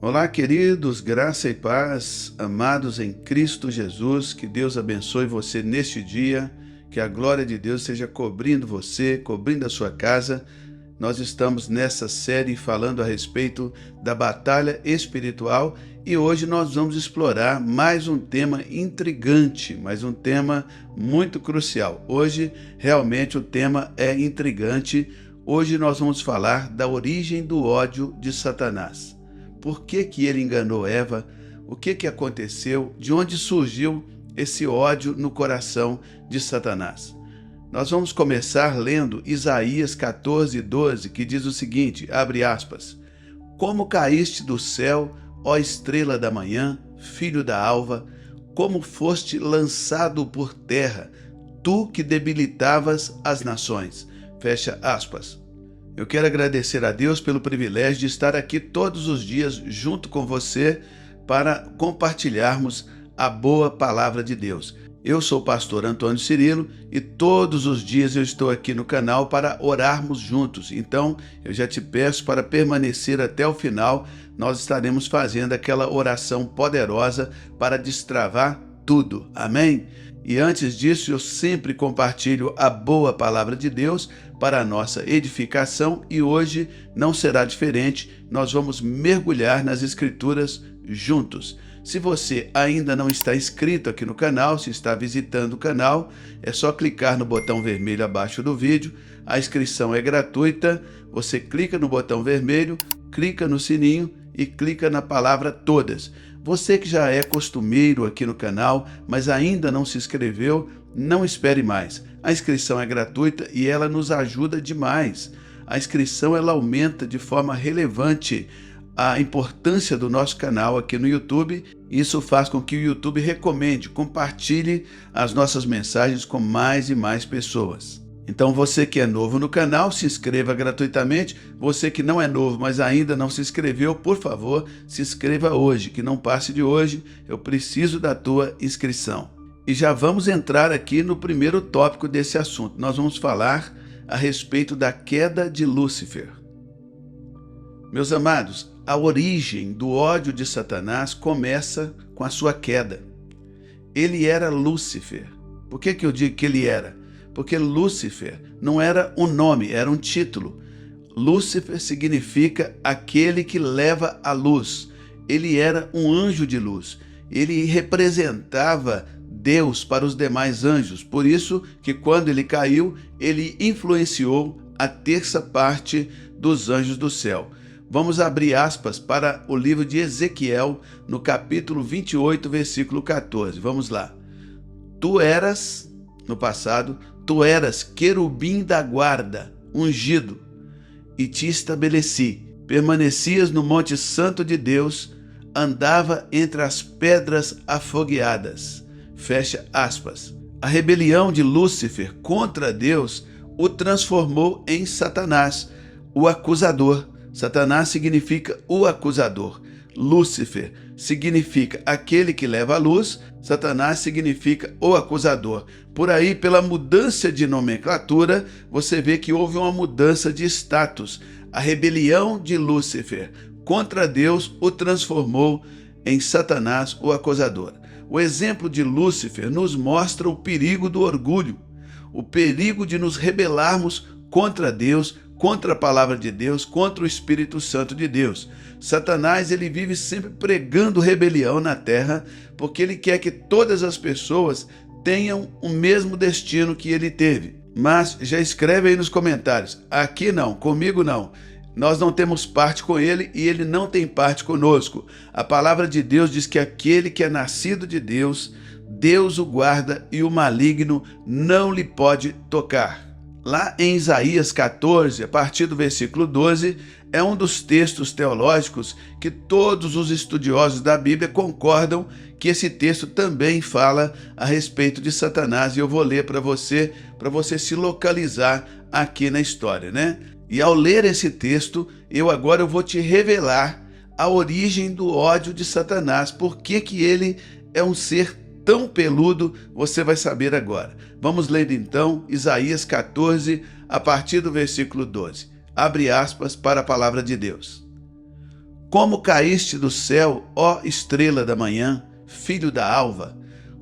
Olá, queridos, graça e paz, amados em Cristo Jesus, que Deus abençoe você neste dia, que a glória de Deus esteja cobrindo você, cobrindo a sua casa. Nós estamos nessa série falando a respeito da batalha espiritual e hoje nós vamos explorar mais um tema intrigante, mais um tema muito crucial. Hoje, realmente, o tema é intrigante. Hoje nós vamos falar da origem do ódio de Satanás. Por que ele enganou Eva? O que aconteceu? De onde surgiu esse ódio no coração de Satanás? Nós vamos começar lendo Isaías 14:12, que diz o seguinte, abre aspas, como caíste do céu, ó estrela da manhã, filho da alva, como foste lançado por terra, tu que debilitavas as nações. Fecha aspas. Eu quero agradecer a Deus pelo privilégio de estar aqui todos os dias junto com você para compartilharmos a boa palavra de Deus. Eu sou o pastor Antônio Cirilo e todos os dias eu estou aqui no canal para orarmos juntos. Então, eu já te peço para permanecer até o final. Nós estaremos fazendo aquela oração poderosa para destravar tudo. Amém? E antes disso, eu sempre compartilho a boa palavra de Deus para a nossa edificação e hoje não será diferente. Nós vamos mergulhar nas Escrituras juntos. Se você ainda não está inscrito aqui no canal, se está visitando o canal, é só clicar no botão vermelho abaixo do vídeo. A inscrição é gratuita. Você clica no botão vermelho, clica no sininho e clica na palavra todas. Você que já é costumeiro aqui no canal, mas ainda não se inscreveu, não espere mais. A inscrição é gratuita e ela nos ajuda demais. A inscrição ela aumenta de forma relevante a importância do nosso canal aqui no YouTube. Isso faz com que o YouTube recomende, compartilhe as nossas mensagens com mais e mais pessoas. Então você que é novo no canal, se inscreva gratuitamente. Você que não é novo, mas ainda não se inscreveu, por favor, se inscreva hoje, que não passe de hoje. Eu preciso da tua inscrição. E já vamos entrar aqui no primeiro tópico desse assunto. Nós vamos falar a respeito da queda de Lúcifer. Meus amados, a origem do ódio de Satanás começa com a sua queda. Ele era Lúcifer. Por que eu digo que ele era? Porque Lúcifer não era um nome, era um título. Lúcifer significa aquele que leva a luz. Ele era um anjo de luz. Ele representava Deus para os demais anjos. Por isso que quando ele caiu, ele influenciou a terça parte dos anjos do céu. Vamos abrir aspas para o livro de Ezequiel, no capítulo 28, versículo 14. Vamos lá. Tu eras, no passado, tu eras querubim da guarda, ungido, e te estabeleci. Permanecias no monte santo de Deus, andava entre as pedras afogueadas. Fecha aspas. A rebelião de Lúcifer contra Deus o transformou em Satanás, o acusador. Satanás significa o acusador. Lúcifer significa aquele que leva a luz. Satanás significa o acusador. Por aí, pela mudança de nomenclatura, você vê que houve uma mudança de status. A rebelião de Lúcifer contra Deus o transformou em Satanás, o acusador. O exemplo de Lúcifer nos mostra o perigo do orgulho, o perigo de nos rebelarmos contra Deus, contra a palavra de Deus, contra o Espírito Santo de Deus. Satanás, ele vive sempre pregando rebelião na terra, porque ele quer que todas as pessoas tenham o mesmo destino que ele teve. Mas já escreve aí nos comentários, aqui não, comigo não. Nós não temos parte com ele e ele não tem parte conosco. A palavra de Deus diz que aquele que é nascido de Deus, Deus o guarda e o maligno não lhe pode tocar. Lá em Isaías 14, a partir do versículo 12, é um dos textos teológicos que todos os estudiosos da Bíblia concordam que esse texto também fala a respeito de Satanás. E eu vou ler para você se localizar aqui na história, né? E ao ler esse texto, eu vou te revelar a origem do ódio de Satanás. Por que ele é um ser tão peludo, você vai saber agora. Vamos ler então Isaías 14, a partir do versículo 12. Abre aspas para a palavra de Deus. Como caíste do céu, ó estrela da manhã, filho da alva?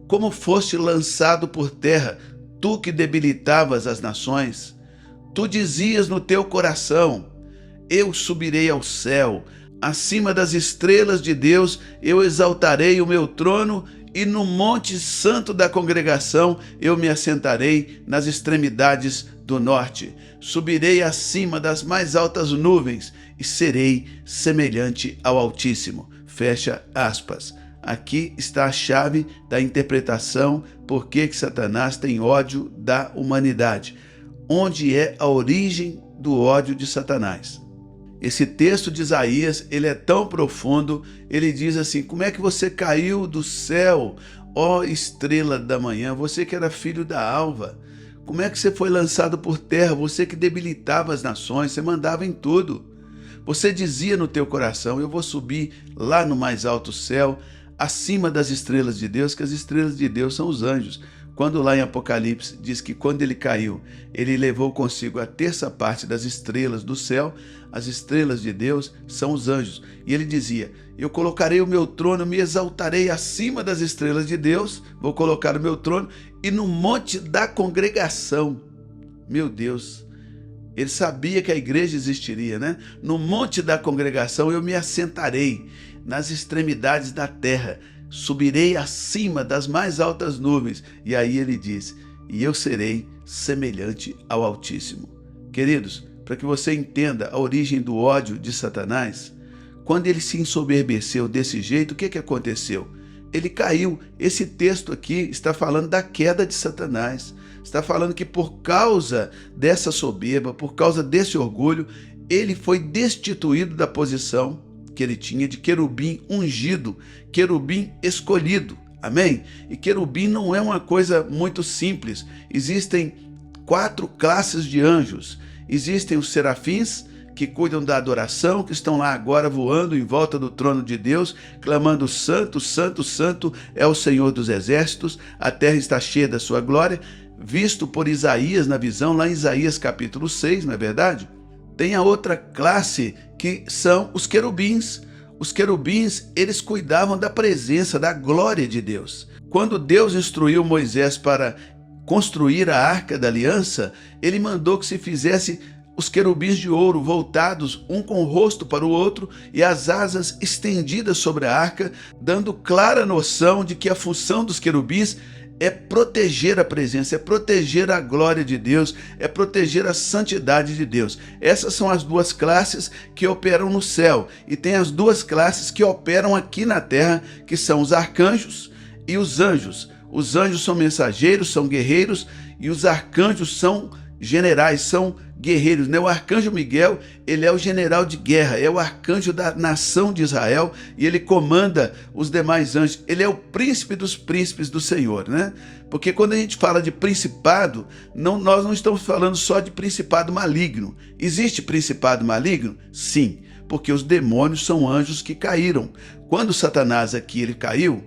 Como foste lançado por terra, tu que debilitavas as nações? Tu dizias no teu coração: eu subirei ao céu, acima das estrelas de Deus eu exaltarei o meu trono, e no monte santo da congregação eu me assentarei nas extremidades do norte. Subirei acima das mais altas nuvens e serei semelhante ao Altíssimo. Fecha aspas. Aqui está a chave da interpretação por que Satanás tem ódio da humanidade. Onde é a origem do ódio de Satanás? Esse texto de Isaías, ele é tão profundo, ele diz assim: como é que você caiu do céu, ó estrela da manhã, você que era filho da alva? Como é que você foi lançado por terra, você que debilitava as nações, você mandava em tudo? Você dizia no teu coração: eu vou subir lá no mais alto céu, acima das estrelas de Deus, que as estrelas de Deus são os anjos. Quando lá em Apocalipse diz que quando ele caiu, ele levou consigo a terça parte das estrelas do céu, as estrelas de Deus são os anjos. E ele dizia: eu colocarei o meu trono, me exaltarei acima das estrelas de Deus, vou colocar o meu trono, e no monte da congregação. Meu Deus, ele sabia que a igreja existiria, né? No monte da congregação eu me assentarei, nas extremidades da terra, subirei acima das mais altas nuvens. E aí ele diz: e eu serei semelhante ao Altíssimo. Queridos, para que você entenda a origem do ódio de Satanás, quando ele se ensoberbeceu desse jeito, o que aconteceu? Ele caiu. Esse texto aqui está falando da queda de Satanás. Está falando que por causa dessa soberba, por causa desse orgulho, ele foi destituído da posição que ele tinha de querubim ungido, querubim escolhido. Amém? E querubim não é uma coisa muito simples. Existem 4 classes de anjos. Existem os serafins, que cuidam da adoração, que estão lá agora voando em volta do trono de Deus, clamando: santo, santo, santo é o Senhor dos exércitos, a terra está cheia da sua glória, visto por Isaías na visão, lá em Isaías capítulo 6, não é verdade? Tem a outra classe, que são os querubins. Os querubins, eles cuidavam da presença, da glória de Deus. Quando Deus instruiu Moisés para construir a Arca da Aliança, ele mandou que se fizesse os querubins de ouro voltados um com o rosto para o outro e as asas estendidas sobre a arca, dando clara noção de que a função dos querubins é proteger a presença, é proteger a glória de Deus, é proteger a santidade de Deus. Essas são as 2 classes que operam no céu. E tem as 2 classes que operam aqui na terra, que são os arcanjos e os anjos. Os anjos são mensageiros, são guerreiros, e os arcanjos são generais, são guerreiros, né? O arcanjo Miguel, ele é o general de guerra, é o arcanjo da nação de Israel, e ele comanda os demais anjos. Ele é o príncipe dos príncipes do Senhor, né? Porque quando a gente fala de principado, nós não estamos falando só de principado maligno. Existe principado maligno? Sim, porque os demônios são anjos que caíram. Quando Satanás aqui ele caiu,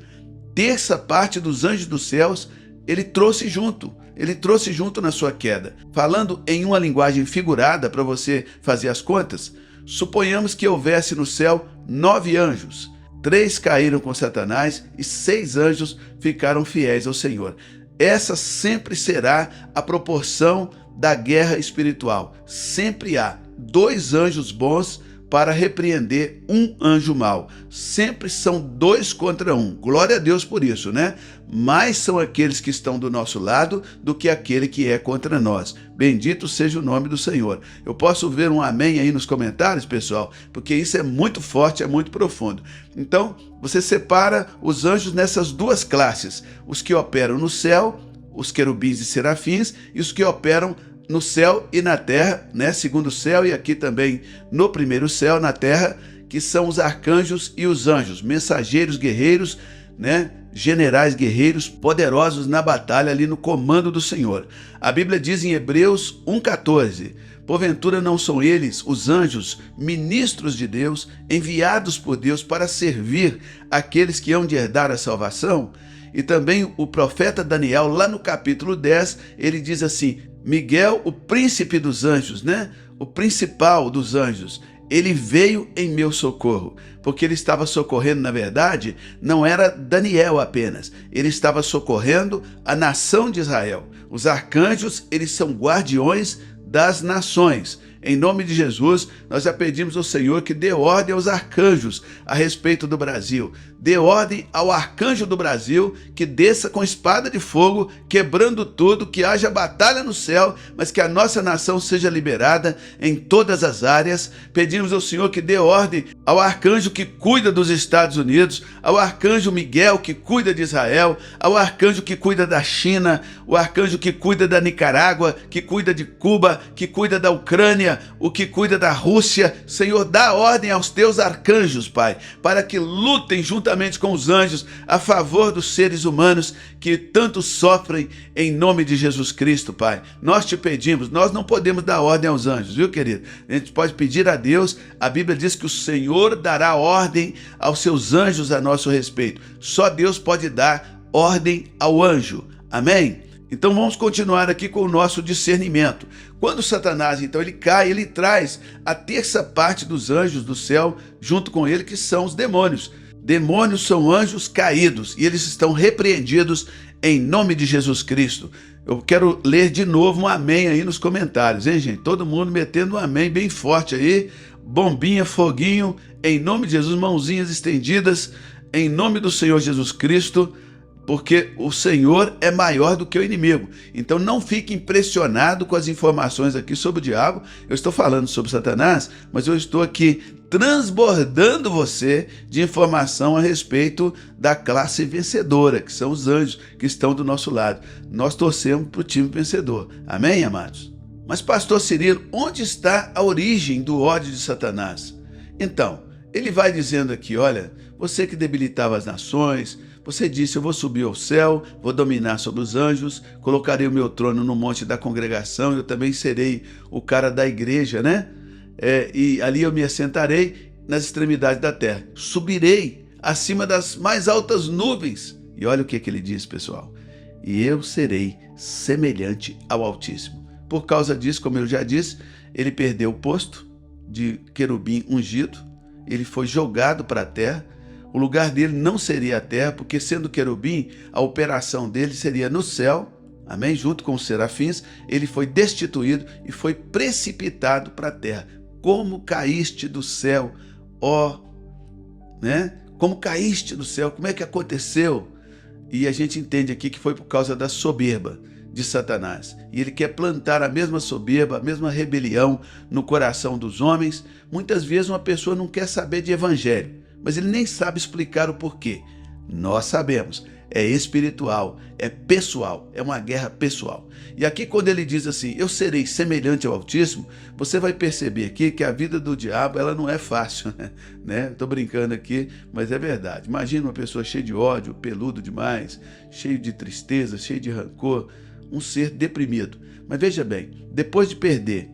terça parte dos anjos dos céus ele trouxe junto. Ele trouxe junto na sua queda. Falando em uma linguagem figurada, para você fazer as contas, suponhamos que houvesse no céu 9 anjos. 3 caíram com Satanás e 6 anjos ficaram fiéis ao Senhor. Essa sempre será a proporção da guerra espiritual. Sempre há 2 anjos bons para repreender um anjo mau. Sempre são 2 contra 1. Glória a Deus por isso, né? Mais são aqueles que estão do nosso lado do que aquele que é contra nós. Bendito seja o nome do Senhor. Eu posso ver um amém aí nos comentários, pessoal? Porque isso é muito forte, é muito profundo. Então, você separa os anjos nessas 2 classes. Os que operam no céu, os querubins e serafins, e os que operam no céu e na terra, né? Segundo céu, e aqui também no primeiro céu, na terra, que são os arcanjos e os anjos, mensageiros guerreiros, né? Generais guerreiros poderosos na batalha, ali no comando do Senhor. A Bíblia diz em Hebreus 1,14: porventura não são eles, os anjos, ministros de Deus, enviados por Deus para servir aqueles que hão de herdar a salvação? E também o profeta Daniel, lá no capítulo 10, ele diz assim: Miguel, o príncipe dos anjos, né? O principal dos anjos, ele veio em meu socorro, porque ele estava socorrendo, na verdade, não era Daniel apenas, ele estava socorrendo a nação de Israel. Os arcanjos, eles são guardiões das nações. Em nome de Jesus, nós já pedimos ao Senhor que dê ordem aos arcanjos a respeito do Brasil. Dê ordem ao arcanjo do Brasil que desça com espada de fogo, quebrando tudo, que haja batalha no céu, mas que a nossa nação seja liberada em todas as áreas. Pedimos ao Senhor que dê ordem ao arcanjo que cuida dos Estados Unidos, ao arcanjo Miguel que cuida de Israel, ao arcanjo que cuida da China, o arcanjo que cuida da Nicarágua, que cuida de Cuba, que cuida da Ucrânia, o que cuida da Rússia. Senhor, dá ordem aos teus arcanjos, Pai, para que lutem juntamente com os anjos a favor dos seres humanos que tanto sofrem, em nome de Jesus Cristo, Pai. Nós te pedimos, nós não podemos dar ordem aos anjos, viu, querido? A gente pode pedir a Deus. A Bíblia diz que o Senhor dará ordem aos seus anjos a nosso respeito. Só Deus pode dar ordem ao anjo. Amém? Então vamos continuar aqui com o nosso discernimento. Quando Satanás, então, ele cai, ele traz a terça parte dos anjos do céu junto com ele, que são os demônios. Demônios são anjos caídos e eles estão repreendidos em nome de Jesus Cristo. Eu quero ler de novo um amém aí nos comentários, hein, gente? Todo mundo metendo um amém bem forte aí. Bombinha, foguinho, em nome de Jesus, mãozinhas estendidas, em nome do Senhor Jesus Cristo. Porque o Senhor é maior do que o inimigo. Então não fique impressionado com as informações aqui sobre o diabo. Eu estou falando sobre Satanás, mas eu estou aqui transbordando você de informação a respeito da classe vencedora, que são os anjos que estão do nosso lado. Nós torcemos para o time vencedor. Amém, amados? Mas, pastor Cirilo, onde está a origem do ódio de Satanás? Então, ele vai dizendo aqui, olha, você que debilitava as nações, você disse, eu vou subir ao céu, vou dominar sobre os anjos, colocarei o meu trono no monte da congregação, eu também serei o cara da igreja, né? E ali eu me assentarei nas extremidades da terra. Subirei acima das mais altas nuvens. E olha o que ele diz, pessoal. E eu serei semelhante ao Altíssimo. Por causa disso, como eu já disse, ele perdeu o posto de querubim ungido, ele foi jogado para a terra. O lugar dele não seria a terra, porque sendo querubim, a operação dele seria no céu, amém? Junto com os serafins, ele foi destituído e foi precipitado para a terra. Como caíste do céu, ó, né? Como caíste do céu, como é que aconteceu? E a gente entende aqui que foi por causa da soberba de Satanás. E ele quer plantar a mesma soberba, a mesma rebelião no coração dos homens. Muitas vezes uma pessoa não quer saber de evangelho, mas ele nem sabe explicar o porquê. Nós sabemos, é espiritual, é pessoal, é uma guerra pessoal. E aqui quando ele diz assim, eu serei semelhante ao Altíssimo, você vai perceber aqui que a vida do diabo, ela não é fácil, né? Estou brincando aqui, mas é verdade. Imagina uma pessoa cheia de ódio, peludo demais, cheio de tristeza, cheio de rancor, um ser deprimido. Mas veja bem, depois de perder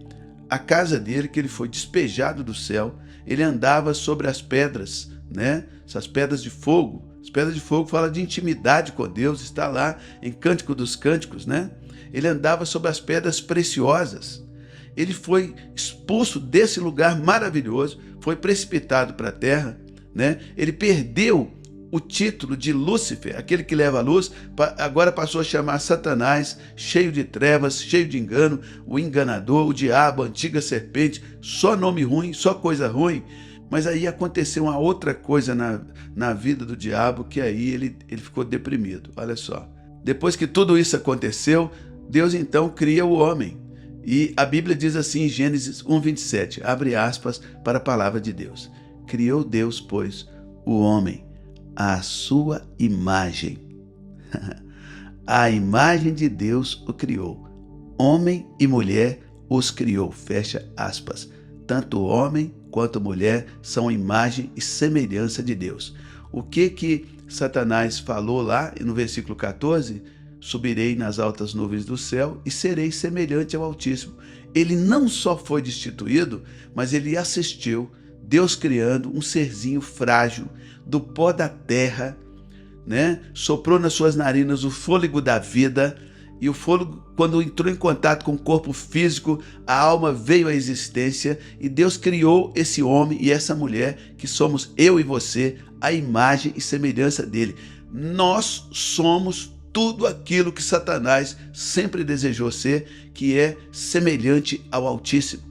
a casa dele, que ele foi despejado do céu, ele andava sobre as pedras, né? Essas pedras de fogo. As pedras de fogo falam de intimidade com Deus, está lá em Cântico dos Cânticos, né? Ele andava sobre as pedras preciosas. Ele foi expulso desse lugar maravilhoso, foi precipitado para a terra, né? Ele perdeu o título de Lúcifer, aquele que leva a luz, agora passou a chamar Satanás, cheio de trevas, cheio de engano, o enganador, o diabo, a antiga serpente, só nome ruim, só coisa ruim. Mas aí aconteceu uma outra coisa na vida do diabo, que aí ele ficou deprimido. Olha só, depois que tudo isso aconteceu, Deus então cria o homem. E a Bíblia diz assim em Gênesis 1:27, abre aspas para a palavra de Deus. Criou Deus, pois, o homem à sua imagem. A imagem de Deus o criou. Homem e mulher os criou. Fecha aspas. Tanto o homem quanto a mulher são imagem e semelhança de Deus. O que Satanás falou lá no versículo 14? Subirei nas altas nuvens do céu e serei semelhante ao Altíssimo. Ele não só foi destituído, mas ele assistiu Deus criando um serzinho frágil do pó da terra, né? Soprou nas suas narinas o fôlego da vida E o fôlego, quando entrou em contato com o corpo físico, a alma veio à existência e Deus criou esse homem e essa mulher, que somos eu e você, a imagem e semelhança dele. Nós somos tudo aquilo que Satanás sempre desejou ser, que é semelhante ao Altíssimo.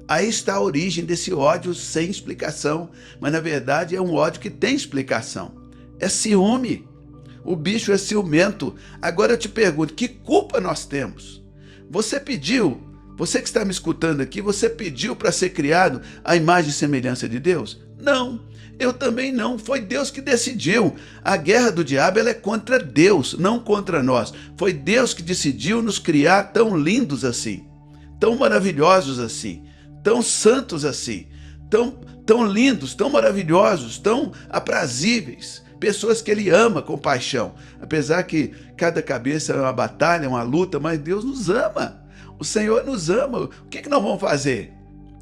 Aí está a origem desse ódio sem explicação, mas na verdade é um ódio que tem explicação. É ciúme. O bicho é ciumento. Agora eu te pergunto, que culpa nós temos? Você pediu, você que está me escutando aqui, você pediu para ser criado à imagem e semelhança de Deus? Não, eu também não. Foi Deus que decidiu. A guerra do diabo ela é contra Deus, não contra nós. Foi Deus que decidiu nos criar tão lindos assim, tão maravilhosos assim, tão santos assim, tão lindos, tão maravilhosos, tão aprazíveis. Pessoas que Ele ama com paixão. Apesar que cada cabeça é uma batalha, uma luta, mas Deus nos ama. O Senhor nos ama. O que nós vamos fazer?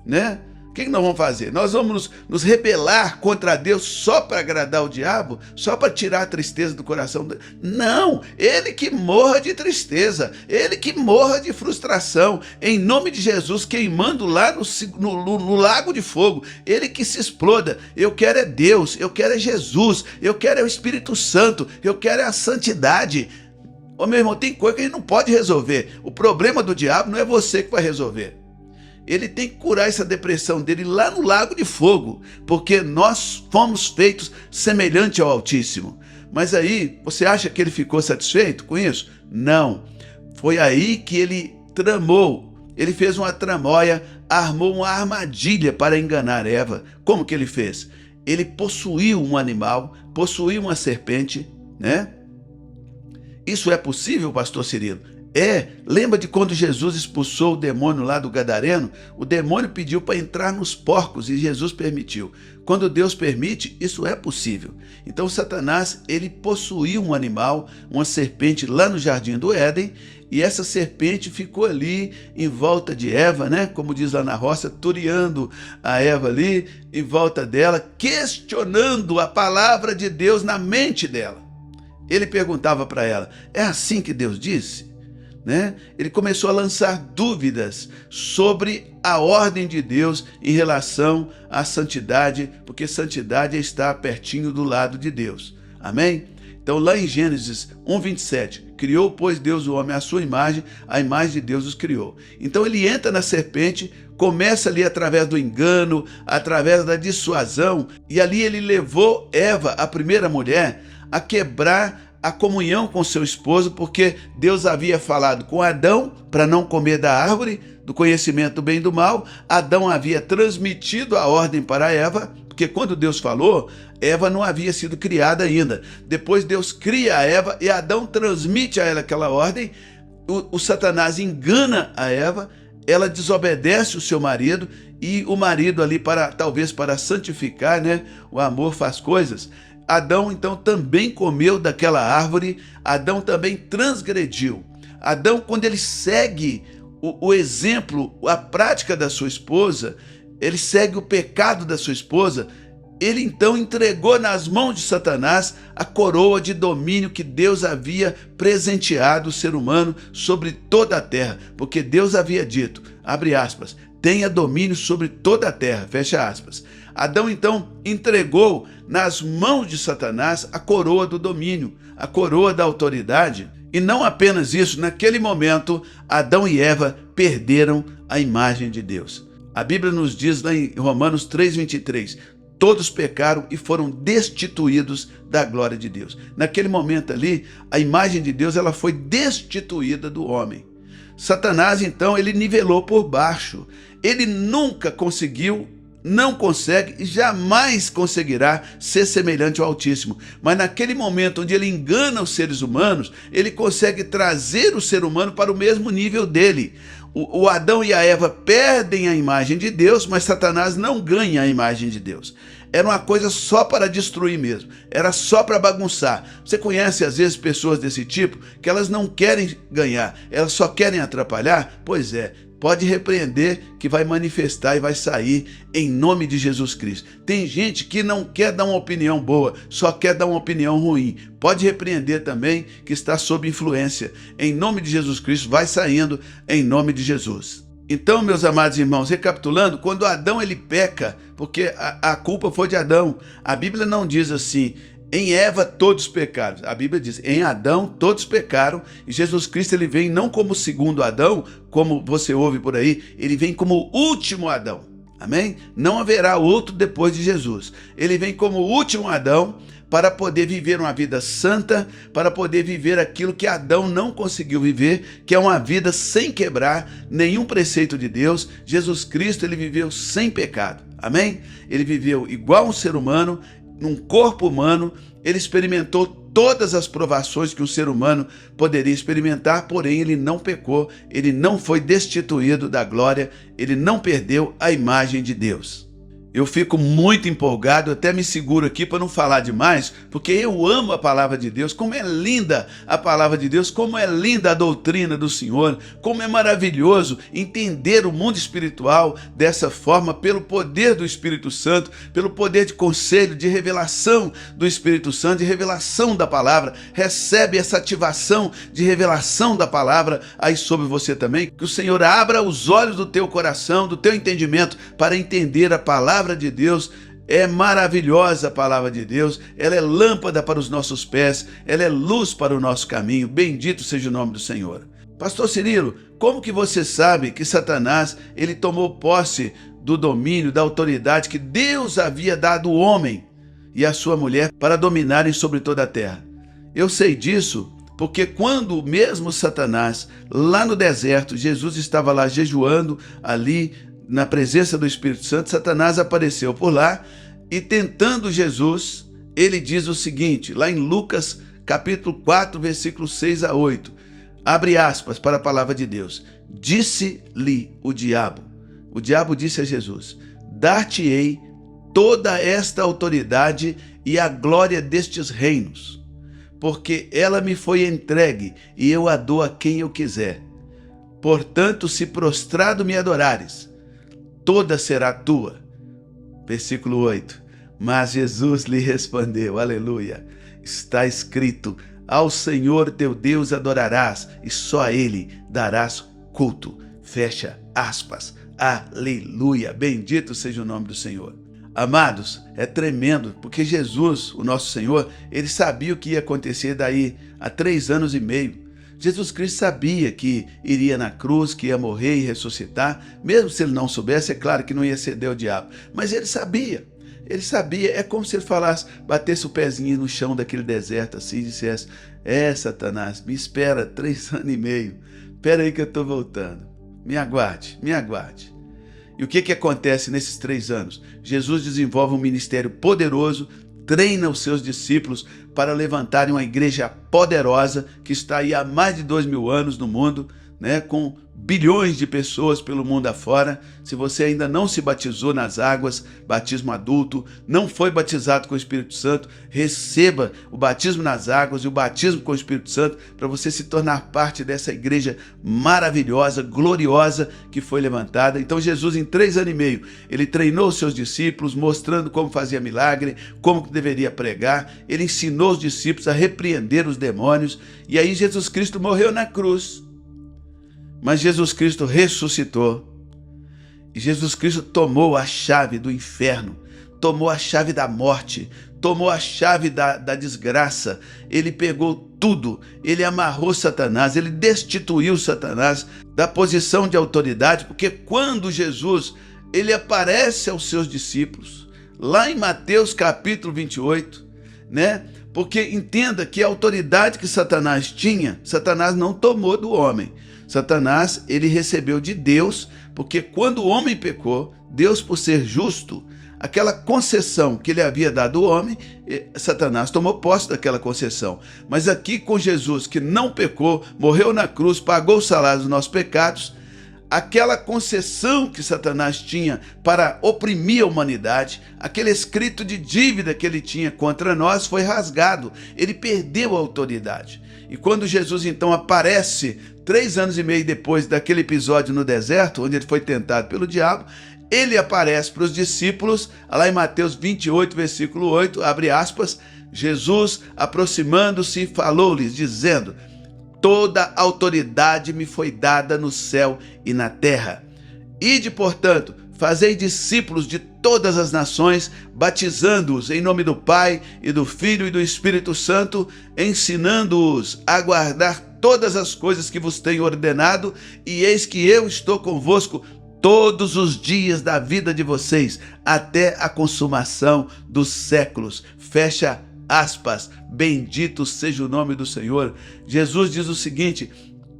Né? O que nós vamos fazer? Nós vamos nos rebelar contra Deus só para agradar o diabo? Só para tirar a tristeza do coração dele? Não! Ele que morra de tristeza. Ele que morra de frustração. Em nome de Jesus, queimando lá no lago de fogo. Ele que se exploda. Eu quero é Deus. Eu quero é Jesus. Eu quero é o Espírito Santo. Eu quero é a santidade. Ô meu irmão, tem coisa que a gente não pode resolver. O problema do diabo não é você que vai resolver. Ele tem que curar essa depressão dele lá no lago de fogo, porque nós fomos feitos semelhante ao Altíssimo. Mas aí, você acha que ele ficou satisfeito com isso? Não. Foi aí que ele tramou, ele fez uma tramóia, armou uma armadilha para enganar Eva. Como que ele fez? Ele possuiu um animal, possuiu uma serpente, né? Isso é possível, pastor Cirilo? Lembra de quando Jesus expulsou o demônio lá do Gadareno? O demônio pediu para entrar nos porcos e Jesus permitiu. Quando Deus permite, isso é possível. Então Satanás, ele possuiu um animal, uma serpente lá no jardim do Éden, e essa serpente ficou ali em volta de Eva, né? Como diz lá na roça, turiando a Eva ali em volta dela, questionando a palavra de Deus na mente dela. Ele perguntava para ela, é assim que Deus disse? Né? Ele começou a lançar dúvidas sobre a ordem de Deus em relação à santidade, porque santidade é estar pertinho do lado de Deus. Amém? Então lá em Gênesis 1:27, criou, pois, Deus o homem à sua imagem, a imagem de Deus os criou. Então ele entra na serpente, começa ali através do engano, através da dissuasão, e ali ele levou Eva, a primeira mulher, a quebrar a comunhão com seu esposo, porque Deus havia falado com Adão para não comer da árvore do conhecimento do bem e do mal. Adão havia transmitido a ordem para Eva, porque quando Deus falou, Eva não havia sido criada ainda. Depois Deus cria a Eva e Adão transmite a ela aquela ordem. O Satanás engana a Eva, ela desobedece o seu marido, e o marido ali, talvez para santificar, né? O amor faz coisas. Adão então também comeu daquela árvore, Adão também transgrediu. Adão, quando ele segue o exemplo, a prática da sua esposa, ele segue o pecado da sua esposa, ele então entregou nas mãos de Satanás a coroa de domínio que Deus havia presenteado o ser humano sobre toda a terra, porque Deus havia dito, abre aspas, tenha domínio sobre toda a terra, fecha aspas. Adão então entregou nas mãos de Satanás a coroa do domínio, a coroa da autoridade. E não apenas isso, naquele momento Adão e Eva perderam a imagem de Deus. A Bíblia nos diz lá em Romanos 3:23, todos pecaram e foram destituídos da glória de Deus. Naquele momento ali, a imagem de Deus ela foi destituída do homem. Satanás então ele nivelou por baixo. Ele nunca conseguiu, não consegue e jamais conseguirá ser semelhante ao Altíssimo. Mas naquele momento onde ele engana os seres humanos, ele consegue trazer o ser humano para o mesmo nível dele. O Adão e a Eva perdem a imagem de Deus, mas Satanás não ganha a imagem de Deus. Era uma coisa só para destruir mesmo, era só para bagunçar. Você conhece às vezes pessoas desse tipo, que elas não querem ganhar, elas só querem atrapalhar? Pois é, Pode repreender que vai manifestar e vai sair em nome de Jesus Cristo. Tem gente que não quer dar uma opinião boa, só quer dar uma opinião ruim. Pode repreender também que está sob influência. Em nome de Jesus Cristo, vai saindo em nome de Jesus. Então, meus amados irmãos, recapitulando, quando Adão ele peca, porque a culpa foi de Adão, a Bíblia não diz assim, em Eva todos pecaram. A Bíblia diz, em Adão todos pecaram, e Jesus Cristo ele vem não como segundo Adão, como você ouve por aí, ele vem como último Adão. Amém? Não haverá outro depois de Jesus. Ele vem como último Adão para poder viver uma vida santa, para poder viver aquilo que Adão não conseguiu viver, que é uma vida sem quebrar nenhum preceito de Deus. Jesus Cristo ele viveu sem pecado. Amém? Ele viveu igual um ser humano, num corpo humano, ele experimentou todas as provações que um ser humano poderia experimentar, porém ele não pecou, ele não foi destituído da glória, ele não perdeu a imagem de Deus. Eu fico muito empolgado, até me seguro aqui para não falar demais, porque eu amo a palavra de Deus, como é linda a palavra de Deus, como é linda a doutrina do Senhor, como é maravilhoso entender o mundo espiritual dessa forma, pelo poder do Espírito Santo, pelo poder de conselho, de revelação do Espírito Santo, de revelação da palavra. Recebe essa ativação de revelação da palavra aí sobre você também, que o Senhor abra os olhos do teu coração, do teu entendimento, para entender a palavra de Deus. É maravilhosa a palavra de Deus, ela é lâmpada para os nossos pés, ela é luz para o nosso caminho. Bendito seja o nome do Senhor. Pastor Cirilo, como que você sabe que Satanás ele tomou posse do domínio, da autoridade que Deus havia dado ao homem e à sua mulher para dominarem sobre toda a terra? Eu sei disso porque quando mesmo Satanás, lá no deserto, Jesus estava lá jejuando, ali na presença do Espírito Santo, Satanás apareceu por lá e tentando Jesus, ele diz o seguinte, lá em Lucas capítulo 4, versículos 6 a 8, abre aspas para a palavra de Deus, disse-lhe o diabo disse a Jesus, dar-te-ei toda esta autoridade e a glória destes reinos, porque ela me foi entregue e eu a dou a quem eu quiser. Portanto, se prostrado me adorares, toda será tua. Versículo 8. Mas Jesus lhe respondeu, aleluia, está escrito, ao Senhor teu Deus adorarás e só a Ele darás culto. Fecha aspas. Aleluia, bendito seja o nome do Senhor. Amados, é tremendo, porque Jesus, o nosso Senhor, ele sabia o que ia acontecer daí a 3 anos e meio. Jesus Cristo sabia que iria na cruz, que ia morrer e ressuscitar, mesmo se ele não soubesse, é claro que não ia ceder ao diabo, mas ele sabia, é como se ele falasse, batesse o pezinho no chão daquele deserto assim e dissesse, Satanás, me espera 3 anos e meio, espera aí que eu estou voltando, me aguarde. E o que acontece nesses 3 anos? Jesus desenvolve um ministério poderoso, treina os seus discípulos para levantarem uma igreja poderosa que está aí há mais de 2000 anos no mundo, né, com bilhões de pessoas pelo mundo afora. Se você ainda não se batizou nas águas, batismo adulto, não foi batizado com o Espírito Santo, receba o batismo nas águas e o batismo com o Espírito Santo para você se tornar parte dessa igreja maravilhosa, gloriosa que foi levantada. Então Jesus, em 3 anos e meio, ele treinou os seus discípulos, mostrando como fazia milagre, como que deveria pregar. Ele ensinou os discípulos a repreender os demônios. E aí Jesus Cristo morreu na cruz. Mas Jesus Cristo ressuscitou. E Jesus Cristo tomou a chave do inferno, tomou a chave da morte, tomou a chave da desgraça. Ele pegou tudo, ele amarrou Satanás, ele destituiu Satanás da posição de autoridade, porque quando Jesus ele aparece aos seus discípulos, lá em Mateus capítulo 28, né? Porque entenda que a autoridade que Satanás tinha, Satanás não tomou do homem. Satanás, ele recebeu de Deus, porque quando o homem pecou, Deus, por ser justo, aquela concessão que ele havia dado ao homem, Satanás tomou posse daquela concessão. Mas aqui com Jesus, que não pecou, morreu na cruz, pagou o salário dos nossos pecados, aquela concessão que Satanás tinha para oprimir a humanidade, aquele escrito de dívida que ele tinha contra nós foi rasgado. Ele perdeu a autoridade. E quando Jesus então aparece 3 anos e meio depois daquele episódio no deserto, onde ele foi tentado pelo diabo, ele aparece para os discípulos, lá em Mateus 28, versículo 8, abre aspas, Jesus, aproximando-se, falou-lhes, dizendo: toda autoridade me foi dada no céu e na terra. Ide, portanto, fazei discípulos de todas as nações, batizando-os em nome do Pai e do Filho e do Espírito Santo, ensinando-os a guardar todas as coisas que vos tenho ordenado, e eis que eu estou convosco todos os dias da vida de vocês, até a consumação dos séculos. Fecha aspas. Bendito seja o nome do Senhor. Jesus diz o seguinte: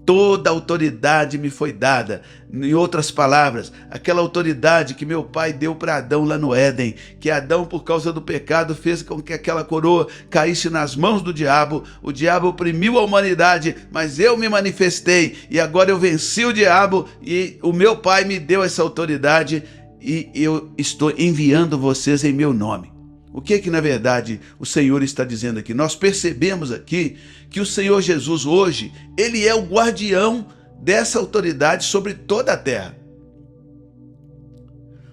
toda autoridade me foi dada. Em outras palavras, aquela autoridade que meu pai deu para Adão lá no Éden, que Adão, por causa do pecado, fez com que aquela coroa caísse nas mãos do diabo. O diabo oprimiu a humanidade, mas eu me manifestei e agora eu venci o diabo e o meu pai me deu essa autoridade e eu estou enviando vocês em meu nome. O que na verdade o Senhor está dizendo aqui? Nós percebemos aqui que o Senhor Jesus hoje, ele é o guardião dessa autoridade sobre toda a terra.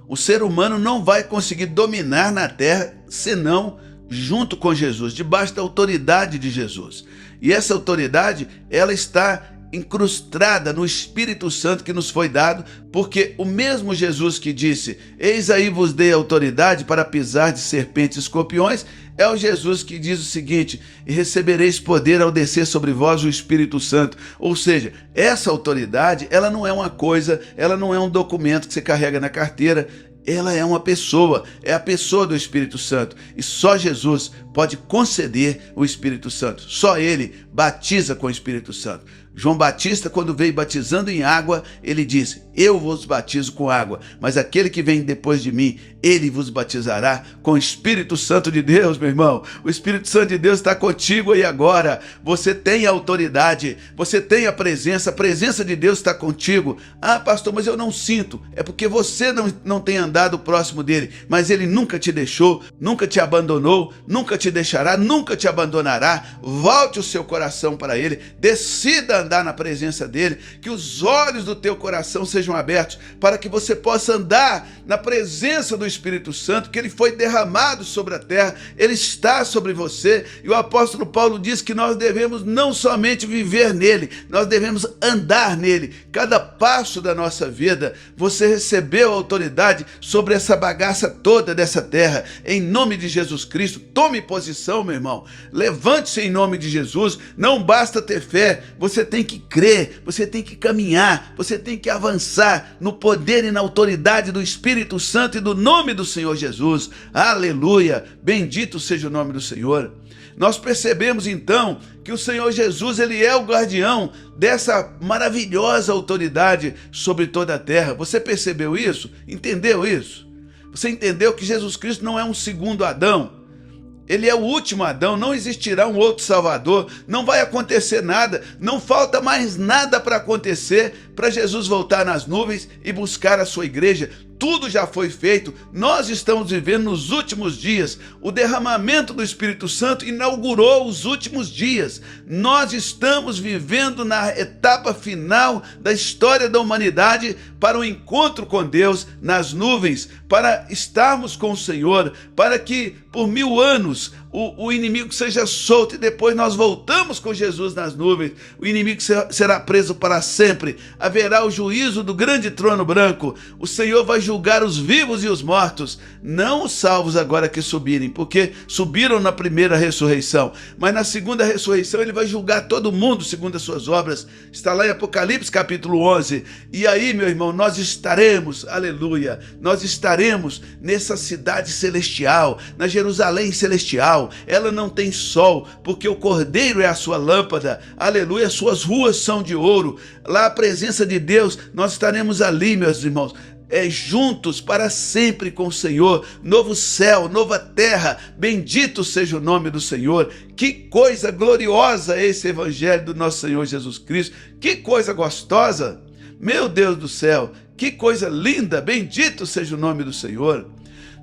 O ser humano não vai conseguir dominar na terra senão junto com Jesus, debaixo da autoridade de Jesus. E essa autoridade, ela está incrustada no Espírito Santo que nos foi dado, porque o mesmo Jesus que disse: eis aí vos dei autoridade para pisar de serpentes e escorpiões, é o Jesus que diz o seguinte: e recebereis poder ao descer sobre vós o Espírito Santo. Ou seja, essa autoridade, ela não é uma coisa, ela não é um documento que você carrega na carteira, ela é uma pessoa, é a pessoa do Espírito Santo. E só Jesus pode conceder o Espírito Santo. Só ele batiza com o Espírito Santo. João Batista, quando veio batizando em água, ele disse: eu vos batizo com água, mas aquele que vem depois de mim, ele vos batizará com o Espírito Santo de Deus, meu irmão. O Espírito Santo de Deus está contigo aí agora. Você tem a autoridade, você tem a presença de Deus está contigo. Ah, pastor, mas eu não sinto. É porque você não tem andado próximo dele, mas ele nunca te deixou, nunca te abandonou, nunca te deixará, nunca te abandonará. Volte o seu coração para ele, decida andar na presença dele, que os olhos do teu coração sejam abertos para que você possa andar na presença do Espírito Santo, que ele foi derramado sobre a terra, ele está sobre você. E o apóstolo Paulo diz que nós devemos não somente viver nele, nós devemos andar nele. Cada passo da nossa vida, você recebeu autoridade sobre essa bagaça toda dessa terra. Em nome de Jesus Cristo, tome posição, meu irmão. Levante-se em nome de Jesus. Não basta ter fé, você tem que crer, você tem que caminhar, você tem que avançar no poder e na autoridade do Espírito Santo e do nome do Senhor Jesus. Aleluia! Bendito seja o nome do Senhor. Nós percebemos então que o Senhor Jesus, ele é o guardião dessa maravilhosa autoridade sobre toda a terra. Você percebeu isso? Entendeu isso? Você entendeu que Jesus Cristo não é um segundo Adão? Ele é o último Adão, não existirá um outro Salvador, não vai acontecer nada, não falta mais nada para acontecer para Jesus voltar nas nuvens e buscar a sua igreja. Tudo já foi feito, nós estamos vivendo nos últimos dias. O derramamento do Espírito Santo inaugurou os últimos dias. Nós estamos vivendo na etapa final da história da humanidade para o encontro com Deus nas nuvens, para estarmos com o Senhor, para que por 1000 anos o inimigo seja solto e depois nós voltamos com Jesus nas nuvens. O inimigo será preso para sempre. Haverá o juízo do grande trono branco. O Senhor vai julgar os vivos e os mortos, não os salvos agora que subirem, porque subiram na primeira ressurreição, mas na segunda ressurreição ele vai julgar todo mundo segundo as suas obras. Está lá em Apocalipse capítulo 11. E aí, meu irmão, nós estaremos, aleluia, nós estaremos nessa cidade celestial, na Jerusalém celestial. Ela não tem sol, porque o Cordeiro é a sua lâmpada, aleluia, suas ruas são de ouro. Lá a presença de Deus, nós estaremos ali, meus irmãos, juntos para sempre com o Senhor. Novo céu, nova terra, bendito seja o nome do Senhor. Que coisa gloriosa é esse evangelho do nosso Senhor Jesus Cristo, que coisa gostosa, meu Deus do céu, que coisa linda, bendito seja o nome do Senhor.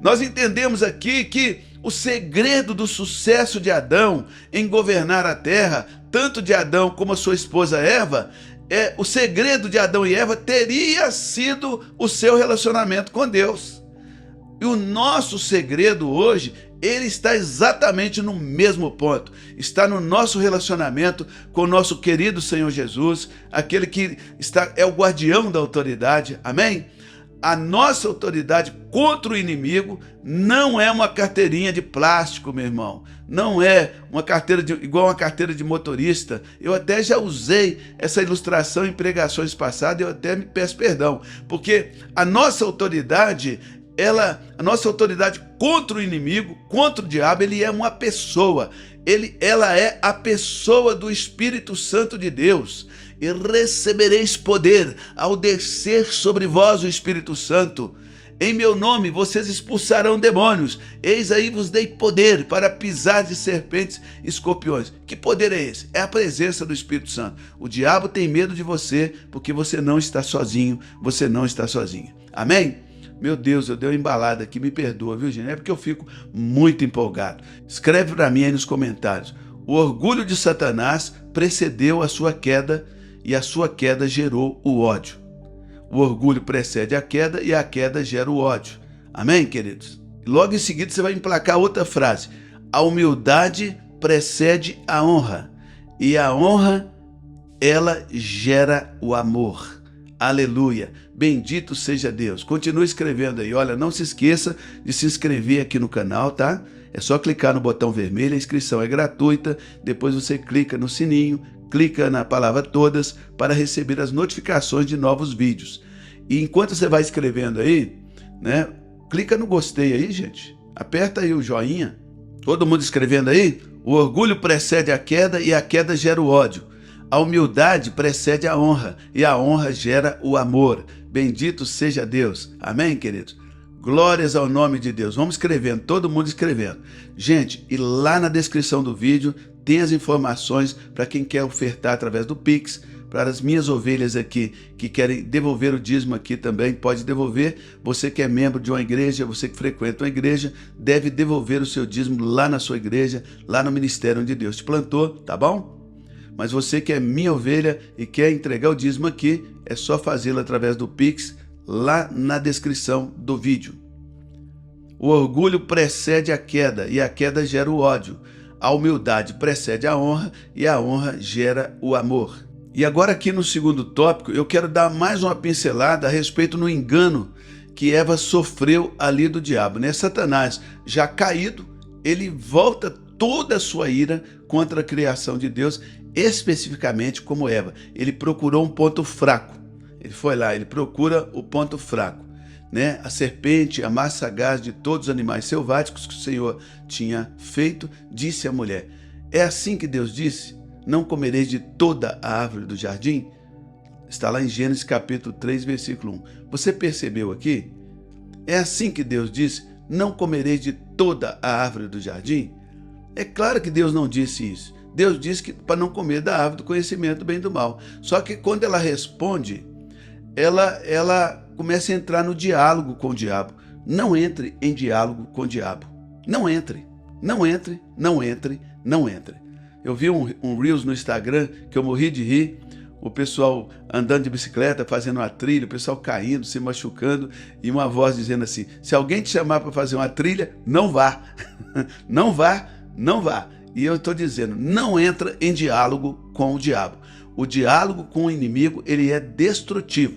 Nós entendemos aqui que o segredo do sucesso de Adão em governar a terra, tanto de Adão como a sua esposa Eva, o segredo de Adão e Eva teria sido o seu relacionamento com Deus. E o nosso segredo hoje, ele está exatamente no mesmo ponto. Está no nosso relacionamento com o nosso querido Senhor Jesus, aquele que é o guardião da autoridade. Amém? A nossa autoridade contra o inimigo não é uma carteirinha de plástico, meu irmão. Não é uma carteira igual uma carteira de motorista. Eu até já usei essa ilustração em pregações passadas, eu até me peço perdão, porque a nossa autoridade contra o inimigo, contra o diabo, ele é uma pessoa. Ela é a pessoa do Espírito Santo de Deus. E recebereis poder ao descer sobre vós o Espírito Santo. Em meu nome vocês expulsarão demônios. Eis aí vos dei poder para pisar de serpentes e escorpiões. Que poder é esse? É a presença do Espírito Santo. O diabo tem medo de você porque você não está sozinho, você não está sozinha. Amém? Meu Deus, eu dei uma embalada aqui, me perdoa, viu, gente? É porque eu fico muito empolgado. Escreve para mim aí nos comentários. O orgulho de Satanás precedeu a sua queda e a sua queda gerou o ódio. O orgulho precede a queda e a queda gera o ódio. Amém, queridos? Logo em seguida você vai emplacar outra frase. A humildade precede a honra e a honra, ela gera o amor. Aleluia, bendito seja Deus. Continue escrevendo aí, olha, não se esqueça de se inscrever aqui no canal, tá? É só clicar no botão vermelho, a inscrição é gratuita, depois você clica no sininho, clica na palavra todas para receber as notificações de novos vídeos. E enquanto você vai escrevendo aí, né, clica no gostei aí, gente, aperta aí o joinha. Todo mundo escrevendo aí? O orgulho precede a queda e a queda gera o ódio. A humildade precede a honra e a honra gera o amor. Bendito seja Deus. Amém, queridos? Glórias ao nome de Deus. Vamos escrevendo, todo mundo escrevendo. Gente, e lá na descrição do vídeo tem as informações para quem quer ofertar através do Pix, para as minhas ovelhas aqui que querem devolver o dízimo aqui também, pode devolver. Você que é membro de uma igreja, você que frequenta uma igreja, deve devolver o seu dízimo lá na sua igreja, lá no ministério onde Deus te plantou, tá bom? Mas você que é minha ovelha e quer entregar o dízimo aqui, é só fazê-lo através do Pix, lá na descrição do vídeo. O orgulho precede a queda e a queda gera o ódio. A humildade precede a honra e a honra gera o amor. E agora aqui no segundo tópico, eu quero dar mais uma pincelada a respeito do engano que Eva sofreu ali do diabo, né? Satanás, já caído, ele volta toda a sua ira contra a criação de Deus, especificamente como Eva. Ele procurou um ponto fraco. Ele foi lá, ele procura o ponto fraco, né? A serpente, a mais sagaz de todos os animais selváticos que o Senhor tinha feito, disse à mulher: é assim que Deus disse? Não comereis de toda a árvore do jardim? Está lá em Gênesis capítulo 3, versículo 1. Você percebeu aqui? É assim que Deus disse: não comereis de toda a árvore do jardim? É claro que Deus não disse isso. Deus disse que para não comer da árvore do conhecimento do bem e do mal. Só que quando ela responde, ela começa a entrar no diálogo com o diabo. Não entre em diálogo com o diabo. Não entre, não entre, não entre, não entre. Eu vi um Reels no Instagram que eu morri de rir. O pessoal andando de bicicleta, fazendo uma trilha, o pessoal caindo, se machucando, e uma voz dizendo assim: se alguém te chamar para fazer uma trilha, não vá. Não vá, não vá. E eu estou dizendo, não entra em diálogo com o diabo. O diálogo com o inimigo, ele é destrutivo.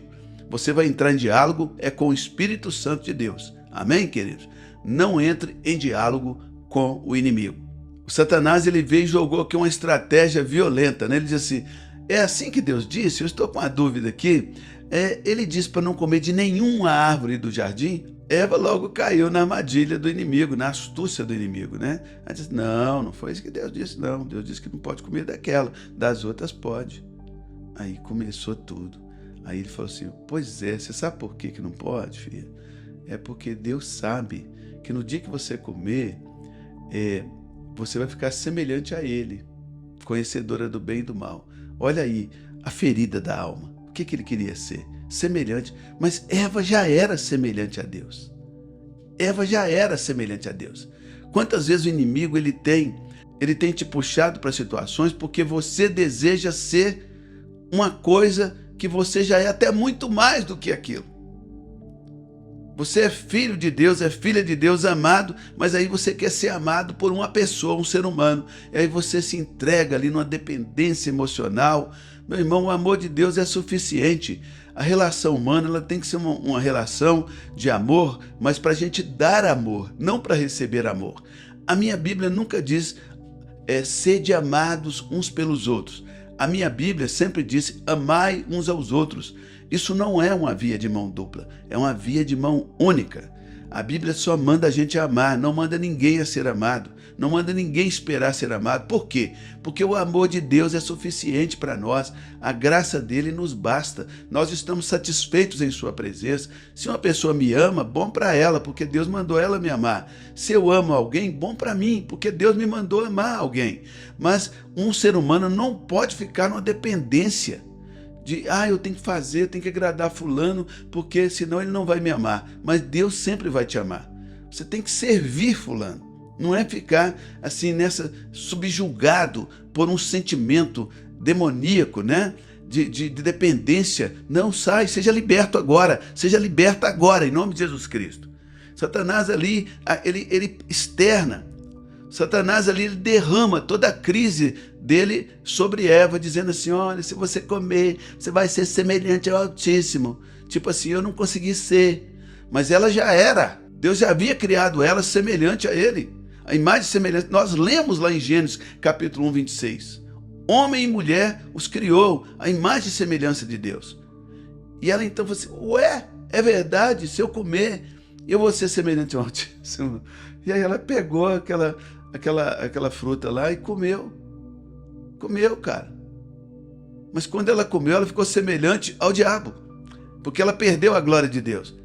Você vai entrar em diálogo com o Espírito Santo de Deus. Amém, queridos? Não entre em diálogo com o inimigo. O Satanás, ele veio e jogou aqui uma estratégia violenta, né? Ele diz assim: é assim que Deus disse? Eu estou com uma dúvida aqui. Ele disse para não comer de nenhuma árvore do jardim. Eva logo caiu na armadilha do inimigo, na astúcia do inimigo, né? Ela disse: não foi isso que Deus disse, não. Deus disse que não pode comer daquela, das outras pode. Aí começou tudo. Aí ele falou assim: pois é, você sabe por que não pode, filha? É porque Deus sabe que no dia que você comer, você vai ficar semelhante a Ele, conhecedora do bem e do mal. Olha aí, a ferida da alma. O que ele queria ser? Semelhante. Mas Eva já era semelhante a Deus. Eva já era semelhante a Deus. Quantas vezes o inimigo ele tem te puxado para situações porque você deseja ser uma coisa que você já é até muito mais do que aquilo. Você é filho de Deus, é filha de Deus, amado, mas aí você quer ser amado por uma pessoa, um ser humano. E aí você se entrega ali numa dependência emocional. Meu irmão, o amor de Deus é suficiente. A relação humana ela tem que ser uma relação de amor, mas para a gente dar amor, não para receber amor. A minha Bíblia nunca diz sede amados uns pelos outros. A minha Bíblia sempre disse amai uns aos outros. Isso não é uma via de mão dupla, é uma via de mão única. A Bíblia só manda a gente amar, não manda ninguém a ser amado, não manda ninguém esperar ser amado. Por quê? Porque o amor de Deus é suficiente para nós, a graça dele nos basta, nós estamos satisfeitos em sua presença. Se uma pessoa me ama, bom para ela, porque Deus mandou ela me amar. Se eu amo alguém, bom para mim, porque Deus me mandou amar alguém. Mas um ser humano não pode ficar numa dependência de, eu tenho que fazer, eu tenho que agradar fulano, porque senão ele não vai me amar. Mas Deus sempre vai te amar. Você tem que servir fulano. Não é ficar assim subjugado por um sentimento demoníaco, né? De dependência. Não, seja liberto agora. Seja liberta agora, em nome de Jesus Cristo. Satanás ali, ele externa. Satanás ali, ele derrama toda a crise dele sobre Eva, dizendo assim, olha, se você comer, você vai ser semelhante ao Altíssimo. Tipo assim, eu não consegui ser, mas ela já era. Deus já havia criado ela semelhante a ele. A imagem semelhante, nós lemos lá em Gênesis capítulo 1, 26. Homem e mulher os criou, a imagem e semelhança de Deus. E ela então falou assim, é verdade, se eu comer, eu vou ser semelhante ao Altíssimo. E aí ela pegou aquela fruta lá e comeu. Comeu, cara. Mas quando ela comeu, ela ficou semelhante ao diabo. Porque ela perdeu a glória de Deus.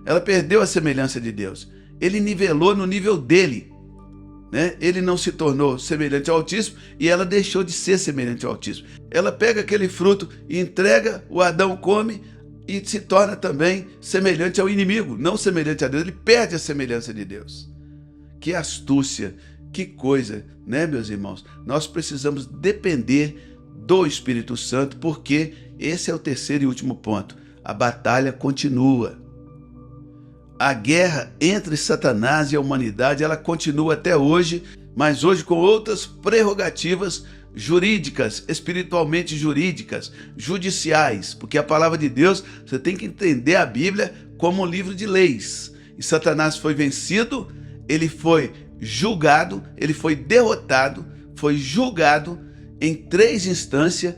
Ela perdeu a semelhança de Deus. Ele nivelou no nível dele, né? Ele não se tornou semelhante ao Altíssimo e ela deixou de ser semelhante ao Altíssimo. Ela pega aquele fruto e entrega, o Adão come e se torna também semelhante ao inimigo, não semelhante a Deus. Ele perde a semelhança de Deus. Que astúcia, que coisa, né, meus irmãos? Nós precisamos depender do Espírito Santo, porque esse é o terceiro e último ponto. A batalha continua. A guerra entre Satanás e a humanidade, ela continua até hoje, mas hoje com outras prerrogativas jurídicas, espiritualmente jurídicas, judiciais, porque a palavra de Deus, você tem que entender a Bíblia como um livro de leis. E Satanás foi vencido, ele foi julgado, ele foi derrotado, foi julgado em 3 instâncias,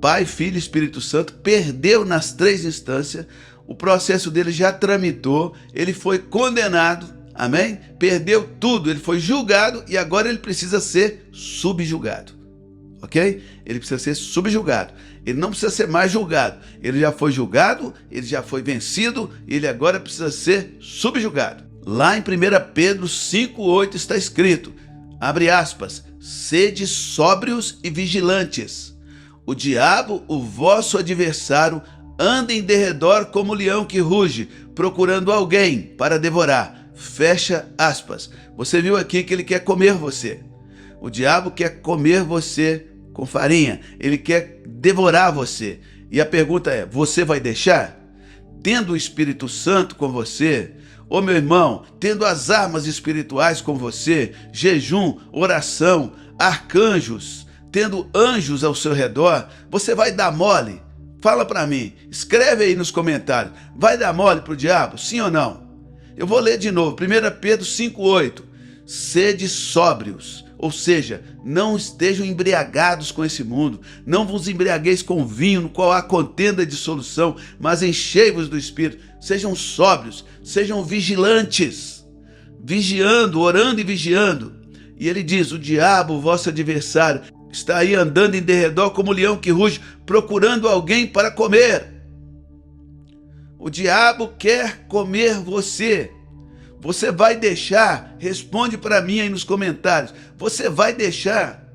Pai, Filho e Espírito Santo, perdeu nas 3 instâncias, o processo dele já tramitou, ele foi condenado, amém? Perdeu tudo, ele foi julgado e agora ele precisa ser subjugado, ok? Ele precisa ser subjugado, ele não precisa ser mais julgado, ele já foi julgado, ele já foi vencido, ele agora precisa ser subjugado. Lá em 1 Pedro 5,8 está escrito, abre aspas, sede sóbrios e vigilantes. O diabo, o vosso adversário, anda em derredor como leão que ruge, procurando alguém para devorar. Fecha aspas. Você viu aqui que ele quer comer você. O diabo quer comer você com farinha. Ele quer devorar você. E a pergunta é, você vai deixar? Tendo o Espírito Santo com você, ô meu irmão, tendo as armas espirituais com você, jejum, oração, arcanjos, tendo anjos ao seu redor, você vai dar mole? Fala para mim, escreve aí nos comentários, vai dar mole para o diabo, sim ou não? Eu vou ler de novo, 1 Pedro 5,8, sede sóbrios, ou seja, não estejam embriagados com esse mundo, não vos embriagueis com vinho, no qual há contenda e dissolução, mas enchei-vos do Espírito, sejam sóbrios, sejam vigilantes, vigiando, orando e vigiando. E ele diz, o diabo, o vosso adversário, está aí andando em derredor como leão que ruge, procurando alguém para comer. O diabo quer comer você. Você vai deixar? Responde para mim aí nos comentários. Você vai deixar?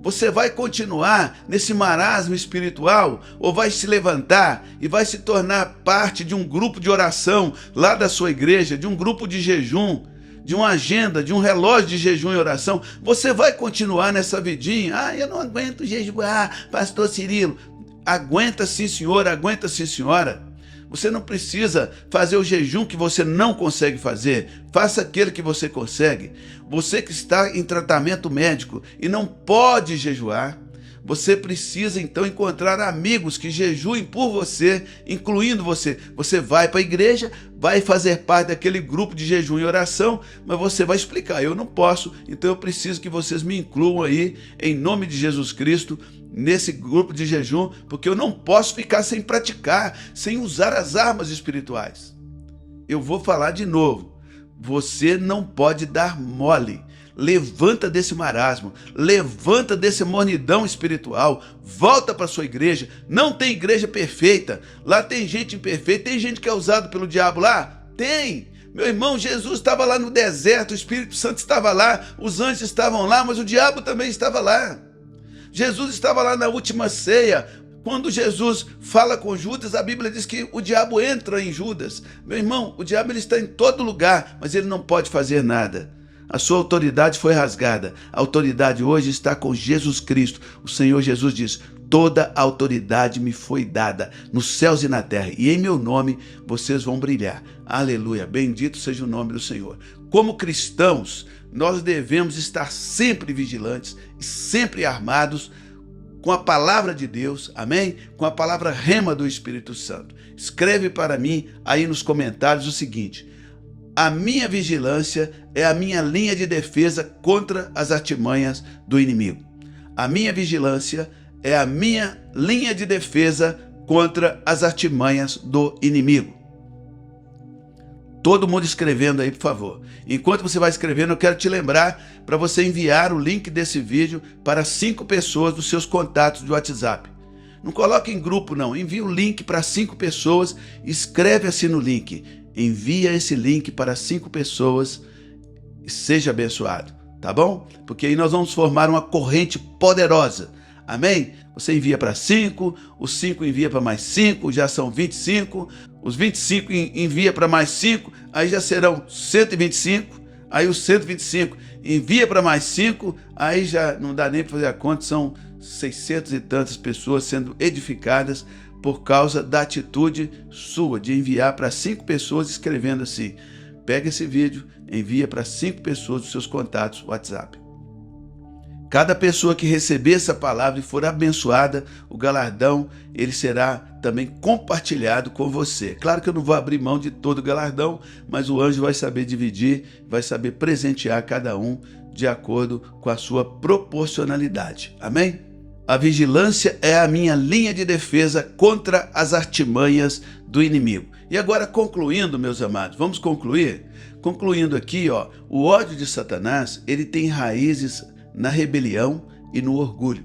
Você vai continuar nesse marasmo espiritual? Ou vai se levantar e vai se tornar parte de um grupo de oração lá da sua igreja, de um grupo de jejum, de uma agenda, de um relógio de jejum e oração? Você vai continuar nessa vidinha? Eu não aguento jejuar, pastor Cirilo. Aguenta sim, senhor, aguenta sim, senhora. Você não precisa fazer o jejum que você não consegue fazer. Faça aquele que você consegue. Você que está em tratamento médico e não pode jejuar, você precisa então encontrar amigos que jejuem por você, incluindo você. Você vai para a igreja, vai fazer parte daquele grupo de jejum e oração, mas você vai explicar: eu não posso, então eu preciso que vocês me incluam aí, em nome de Jesus Cristo, nesse grupo de jejum, porque eu não posso ficar sem praticar, sem usar as armas espirituais. Eu vou falar de novo: você não pode dar mole. Levanta desse marasmo, levanta desse mornidão espiritual, volta para sua igreja. Não tem igreja perfeita, lá tem gente imperfeita, tem gente que é usada pelo diabo lá? Tem! Meu irmão, Jesus estava lá no deserto, o Espírito Santo estava lá, os anjos estavam lá, mas o diabo também estava lá. Jesus estava lá na última ceia. Quando Jesus fala com Judas, a Bíblia diz que o diabo entra em Judas. Meu irmão, o diabo ele está em todo lugar, mas ele não pode fazer nada. A sua autoridade foi rasgada. A autoridade hoje está com Jesus Cristo. O Senhor Jesus diz: toda a autoridade me foi dada nos céus e na terra, e em meu nome vocês vão brilhar. Aleluia, bendito seja o nome do Senhor. Como cristãos, nós devemos estar sempre vigilantes e sempre armados com a palavra de Deus, amém? Com a palavra rema do Espírito Santo. Escreve para mim aí nos comentários o seguinte: a minha vigilância é a minha linha de defesa contra as artimanhas do inimigo. A minha vigilância é a minha linha de defesa contra as artimanhas do inimigo. Todo mundo escrevendo aí, por favor. Enquanto você vai escrevendo, eu quero te lembrar para você enviar o link desse vídeo para 5 pessoas dos seus contatos de WhatsApp. Não coloque em grupo não, envie o link para 5 pessoas, escreve assim no link: envia esse link para 5 pessoas e seja abençoado, tá bom? Porque aí nós vamos formar uma corrente poderosa, amém? Você envia para 5, os 5 envia para mais 5, já são 25, os 25 envia para mais 5, aí já serão 125, aí os 125 envia para mais 5, aí já não dá nem para fazer a conta, são 600 e tantas pessoas sendo edificadas por causa da atitude sua de enviar para 5 pessoas escrevendo assim. Pega esse vídeo, envia para 5 pessoas dos seus contatos WhatsApp. Cada pessoa que receber essa palavra e for abençoada, o galardão ele será também compartilhado com você. Claro que eu não vou abrir mão de todo o galardão, mas o anjo vai saber dividir, vai saber presentear cada um de acordo com a sua proporcionalidade. Amém? A vigilância é a minha linha de defesa contra as artimanhas do inimigo. E agora, concluindo, meus amados, vamos concluir? Concluindo aqui, o ódio de Satanás, ele tem raízes na rebelião e no orgulho.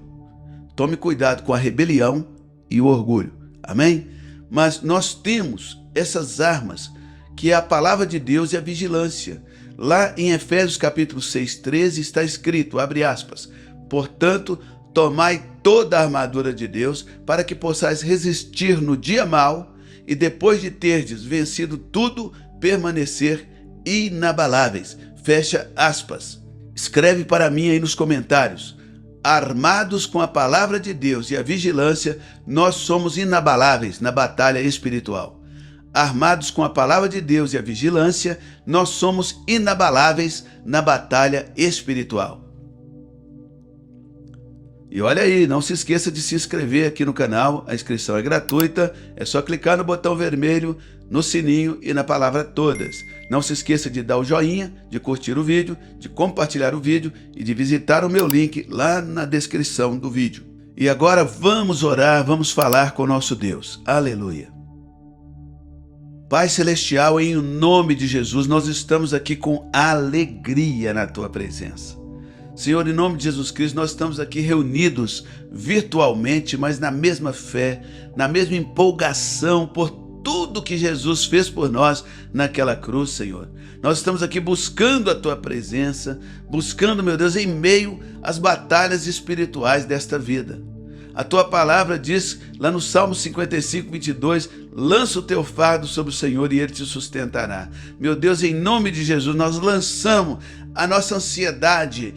Tome cuidado com a rebelião e o orgulho. Amém? Mas nós temos essas armas, que é a palavra de Deus e a vigilância. Lá em Efésios capítulo 6:13 está escrito, abre aspas: portanto, tomai toda a armadura de Deus, para que possais resistir no dia mau, e depois de terdes vencido tudo, permanecer inabaláveis. Fecha aspas. Escreve para mim aí nos comentários: armados com a palavra de Deus e a vigilância, nós somos inabaláveis na batalha espiritual. Armados com a palavra de Deus e a vigilância, nós somos inabaláveis na batalha espiritual. E olha aí, não se esqueça de se inscrever aqui no canal, a inscrição é gratuita, é só clicar no botão vermelho, no sininho e na palavra todas. Não se esqueça de dar o joinha, de curtir o vídeo, de compartilhar o vídeo e de visitar o meu link lá na descrição do vídeo. E agora vamos orar, vamos falar com o nosso Deus. Aleluia. Pai Celestial, em nome de Jesus, nós estamos aqui com alegria na Tua presença. Senhor, em nome de Jesus Cristo, nós estamos aqui reunidos virtualmente, mas na mesma fé, na mesma empolgação por tudo que Jesus fez por nós naquela cruz, Senhor. Nós estamos aqui buscando a Tua presença, buscando, meu Deus, em meio às batalhas espirituais desta vida. A Tua palavra diz, lá no Salmo 55, 22, lança o teu fardo sobre o Senhor e Ele te sustentará. Meu Deus, em nome de Jesus, nós lançamos a nossa ansiedade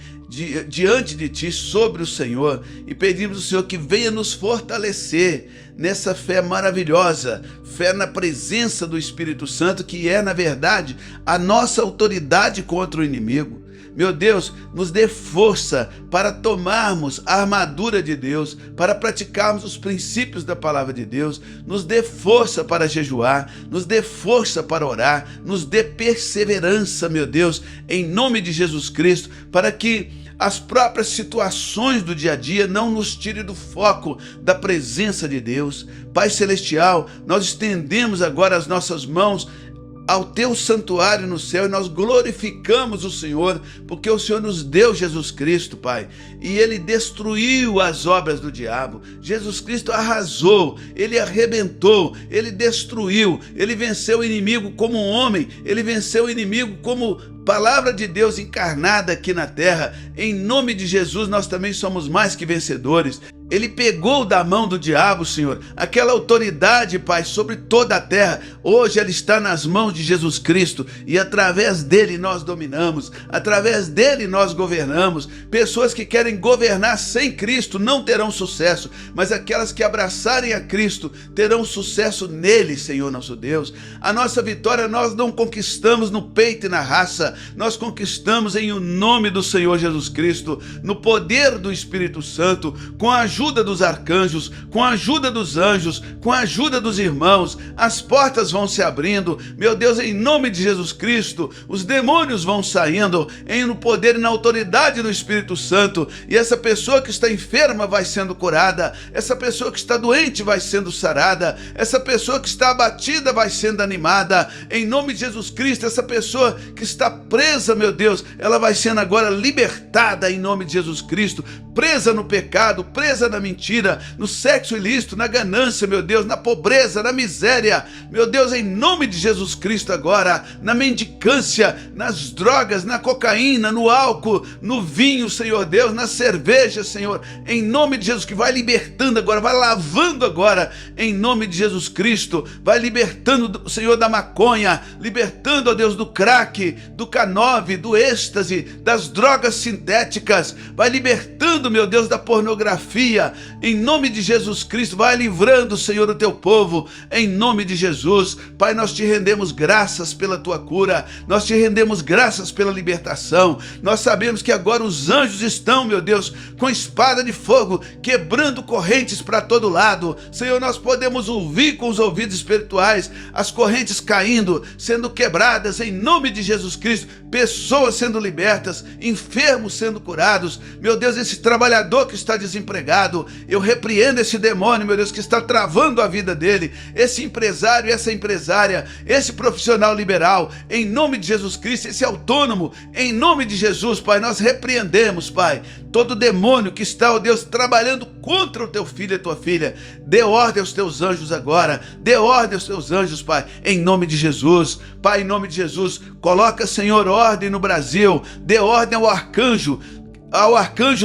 diante de Ti, sobre o Senhor, e pedimos ao Senhor que venha nos fortalecer nessa fé maravilhosa, fé na presença do Espírito Santo, que é, na verdade, a nossa autoridade contra o inimigo. Meu Deus, nos dê força para tomarmos a armadura de Deus, para praticarmos os princípios da palavra de Deus. Nos dê força para jejuar, nos dê força para orar, nos dê perseverança, meu Deus, em nome de Jesus Cristo, para que as próprias situações do dia a dia não nos tirem do foco da presença de Deus. Pai Celestial, nós estendemos agora as nossas mãos ao Teu santuário no céu e nós glorificamos o Senhor, porque o Senhor nos deu Jesus Cristo, Pai, e Ele destruiu as obras do diabo. Jesus Cristo arrasou, Ele arrebentou, Ele destruiu, Ele venceu o inimigo como um homem, Ele venceu o inimigo como palavra de Deus encarnada aqui na terra. Em nome de Jesus, nós também somos mais que vencedores. Ele pegou da mão do diabo, Senhor, aquela autoridade, Pai, sobre toda a terra. Hoje ela está nas mãos de Jesus Cristo e através dele nós dominamos, através dele nós governamos. Pessoas que querem governar sem Cristo não terão sucesso, mas aquelas que abraçarem a Cristo terão sucesso nele, Senhor nosso Deus. A nossa vitória nós não conquistamos no peito e na raça, nós conquistamos em o nome do Senhor Jesus Cristo, no poder do Espírito Santo, com a ajuda dos arcanjos, com a ajuda dos anjos, com a ajuda dos irmãos. As portas vão se abrindo, meu Deus, em nome de Jesus Cristo. Os demônios vão saindo no poder e na autoridade do Espírito Santo, e essa pessoa que está enferma vai sendo curada, essa pessoa que está doente vai sendo sarada, essa pessoa que está abatida vai sendo animada, em nome de Jesus Cristo. Essa pessoa que está presa, meu Deus, ela vai sendo agora libertada em nome de Jesus Cristo, presa no pecado, presa na mentira, no sexo ilícito, na ganância, meu Deus, na pobreza, na miséria, meu Deus, em nome de Jesus Cristo agora, na mendicância, nas drogas, na cocaína, no álcool, no vinho, Senhor Deus, na cerveja, Senhor, em nome de Jesus, que vai libertando agora, vai lavando agora, em nome de Jesus Cristo, vai libertando, Senhor, da maconha, libertando, ó Deus, do crack, do K9, do êxtase, das drogas sintéticas, vai libertando, meu Deus, da pornografia, em nome de Jesus Cristo. Vai livrando, Senhor, o teu povo, em nome de Jesus. Pai, nós te rendemos graças pela tua cura, nós te rendemos graças pela libertação. Nós sabemos que agora os anjos estão, meu Deus, com espada de fogo, quebrando correntes para todo lado. Senhor, nós podemos ouvir com os ouvidos espirituais as correntes caindo, sendo quebradas, em nome de Jesus Cristo. Pessoas sendo libertas, enfermos sendo curados. Meu Deus, esse trabalhador que está desempregado, eu repreendo esse demônio, meu Deus, que está travando a vida dele, esse empresário, essa empresária, esse profissional liberal, em nome de Jesus Cristo, esse autônomo, em nome de Jesus, Pai, nós repreendemos, Pai, todo demônio que está, ó Deus, trabalhando contra o teu filho e a tua filha. Dê ordem aos teus anjos agora, dê ordem aos teus anjos, Pai, em nome de Jesus. Pai, em nome de Jesus, coloca, Senhor, ordem no Brasil, dê ordem ao arcanjo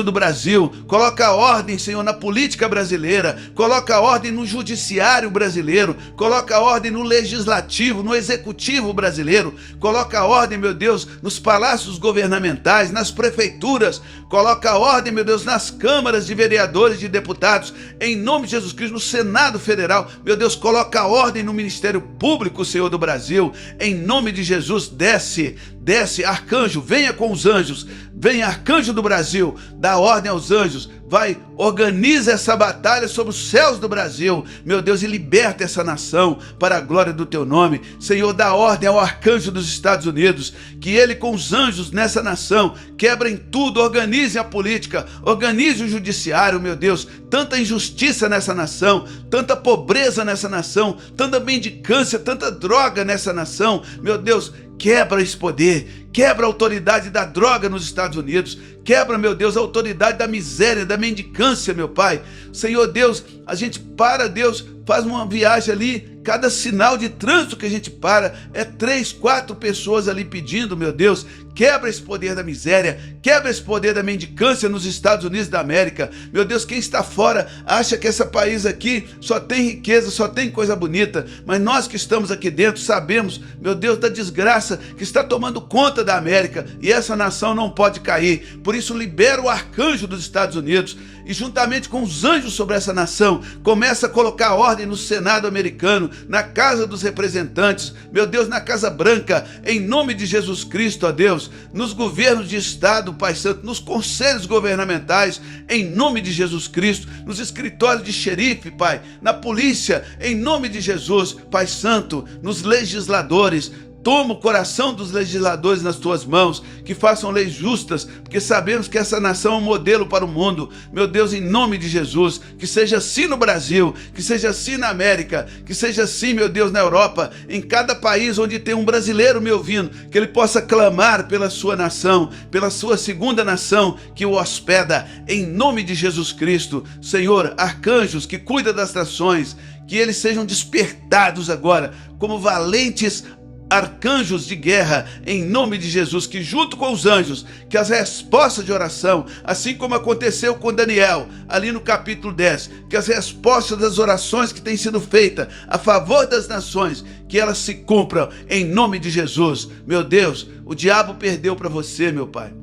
do Brasil, coloca a ordem, Senhor, na política brasileira, coloca a ordem no judiciário brasileiro, coloca a ordem no legislativo, no executivo brasileiro, coloca a ordem, meu Deus, nos palácios governamentais, nas prefeituras, coloca a ordem, meu Deus, nas câmaras de vereadores e de deputados, em nome de Jesus Cristo, no Senado Federal, meu Deus, coloca a ordem no Ministério Público, Senhor, do Brasil, em nome de Jesus. Desce, arcanjo, venha com os anjos, venha, arcanjo do Brasil, dá ordem aos anjos, vai, organiza essa batalha sobre os céus do Brasil, meu Deus, e liberta essa nação para a glória do teu nome. Senhor, dá ordem ao arcanjo dos Estados Unidos, que ele com os anjos nessa nação quebrem tudo, organize a política, organize o judiciário, meu Deus, tanta injustiça nessa nação, tanta pobreza nessa nação, tanta mendicância, tanta droga nessa nação, meu Deus, quebra esse poder, quebra a autoridade da droga nos Estados Unidos, quebra, meu Deus, a autoridade da miséria, da mendicância, meu Pai. Senhor Deus, a gente para, Deus, faz uma viagem ali, cada sinal de trânsito que a gente para, é 3, 4 pessoas ali pedindo, meu Deus, quebra esse poder da miséria, quebra esse poder da mendicância nos Estados Unidos da América. Meu Deus, quem está fora acha que esse país aqui só tem riqueza, só tem coisa bonita, mas nós que estamos aqui dentro sabemos, meu Deus, da desgraça que está tomando conta da América, e essa nação não pode cair. Por isso libera o arcanjo dos Estados Unidos e juntamente com os anjos sobre essa nação, começa a colocar ordem no Senado americano, na Casa dos Representantes, meu Deus, na Casa Branca, em nome de Jesus Cristo, ó Deus, nos governos de Estado, Pai Santo, nos conselhos governamentais, em nome de Jesus Cristo, nos escritórios de xerife, Pai, na polícia, em nome de Jesus, Pai Santo, nos legisladores. Toma o coração dos legisladores nas tuas mãos, que façam leis justas, porque sabemos que essa nação é um modelo para o mundo. Meu Deus, em nome de Jesus, que seja assim no Brasil, que seja assim na América, que seja assim, meu Deus, na Europa, em cada país onde tem um brasileiro me ouvindo, que ele possa clamar pela sua nação, pela sua segunda nação que o hospeda, em nome de Jesus Cristo. Senhor, arcanjos que cuidam das nações, que eles sejam despertados agora como valentes arcanjos de guerra, em nome de Jesus, que junto com os anjos, que as respostas de oração, assim como aconteceu com Daniel, ali no capítulo 10, que as respostas das orações que têm sido feitas a favor das nações, que elas se cumpram em nome de Jesus. Meu Deus, o diabo perdeu para você, meu Pai.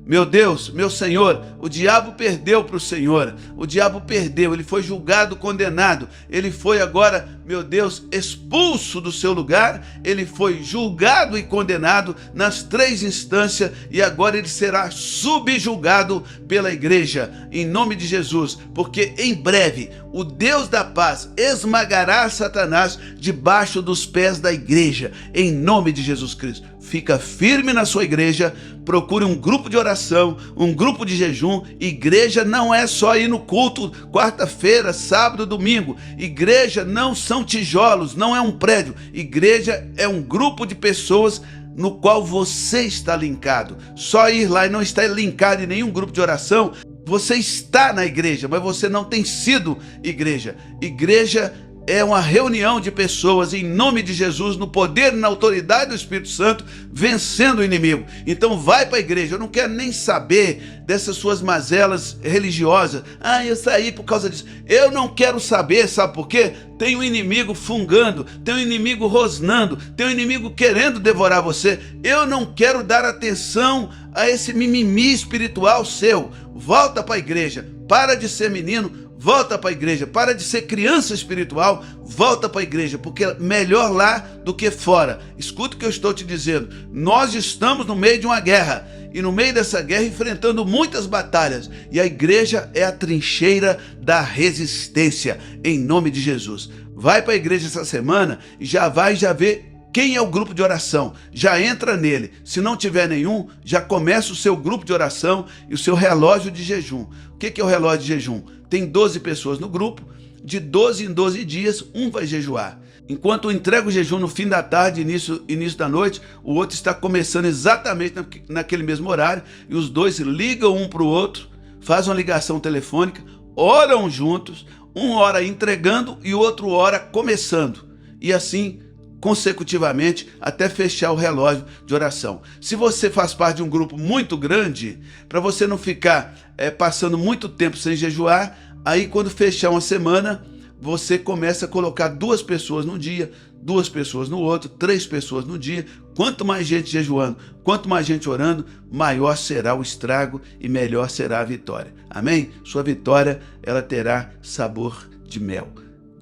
Meu Deus, meu Senhor, o diabo perdeu para o Senhor, o diabo perdeu, ele foi julgado, condenado, ele foi agora, meu Deus, expulso do seu lugar, ele foi julgado e condenado nas 3 instâncias e agora ele será subjulgado pela igreja, em nome de Jesus, porque em breve o Deus da paz esmagará Satanás debaixo dos pés da igreja, em nome de Jesus Cristo. Fica firme na sua igreja, procure um grupo de oração, um grupo de jejum. Igreja não é só ir no culto quarta-feira, sábado, domingo. Igreja não são tijolos, não é um prédio. Igreja é um grupo de pessoas no qual você está linkado. Só ir lá e não estar linkado em nenhum grupo de oração, você está na igreja, mas você não tem sido igreja. Igreja é uma reunião de pessoas em nome de Jesus, no poder e na autoridade do Espírito Santo, vencendo o inimigo. Então vai para a igreja. Eu não quero nem saber dessas suas mazelas religiosas. Eu saí por causa disso. Eu não quero saber, sabe por quê? Tem um inimigo fungando, tem um inimigo rosnando, tem um inimigo querendo devorar você. Eu não quero dar atenção a esse mimimi espiritual seu. Volta para a igreja, para de ser menino, volta para a igreja, para de ser criança espiritual, volta para a igreja, porque é melhor lá do que fora. Escuta o que eu estou te dizendo, nós estamos no meio de uma guerra, e no meio dessa guerra enfrentando muitas batalhas, e a igreja é a trincheira da resistência, em nome de Jesus. Vai para a igreja essa semana e já vê quem é o grupo de oração, já entra nele. Se não tiver nenhum, já começa o seu grupo de oração e o seu relógio de jejum. O que é o relógio de jejum? Tem 12 pessoas no grupo, de 12 em 12 dias, um vai jejuar. Enquanto um entrega o jejum no fim da tarde, início da noite, o outro está começando exatamente naquele mesmo horário, e os dois ligam um para o outro, fazem uma ligação telefônica, oram juntos, um ora entregando e o outro ora começando. E assim consecutivamente até fechar o relógio de oração. Se você faz parte de um grupo muito grande, para você não ficar passando muito tempo sem jejuar, aí quando fechar uma semana, você começa a colocar 2 pessoas num dia, 2 pessoas no outro, 3 pessoas no dia. Quanto mais gente jejuando, quanto mais gente orando, maior será o estrago e melhor será a vitória. Amém? Sua vitória, ela terá sabor de mel.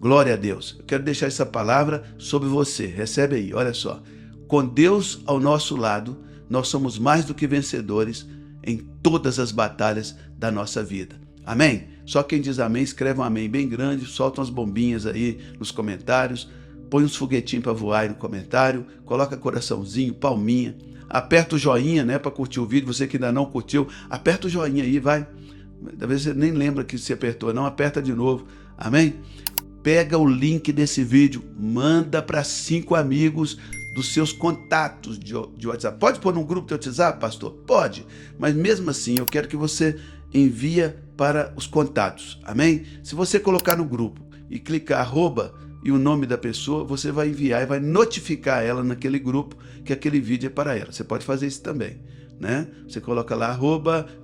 Glória a Deus. Eu quero deixar essa palavra sobre você. Recebe aí, olha só. Com Deus ao nosso lado, nós somos mais do que vencedores em todas as batalhas da nossa vida. Amém? Só quem diz amém, escreve um amém bem grande, solta umas bombinhas aí nos comentários, põe uns foguetinhos para voar aí no comentário, coloca coraçãozinho, palminha, aperta o joinha, né, para curtir o vídeo. Você que ainda não curtiu, aperta o joinha aí, vai. Talvez você nem lembra que você apertou, não, aperta de novo. Amém? Pega o link desse vídeo, manda para 5 amigos dos seus contatos de WhatsApp. Pode pôr num grupo de WhatsApp, pastor? Pode, mas mesmo assim eu quero que você envie para os contatos, amém? Se você colocar no grupo e clicar e o nome da pessoa, você vai enviar e vai notificar ela naquele grupo que aquele vídeo é para ela. Você pode fazer isso também, né? Você coloca lá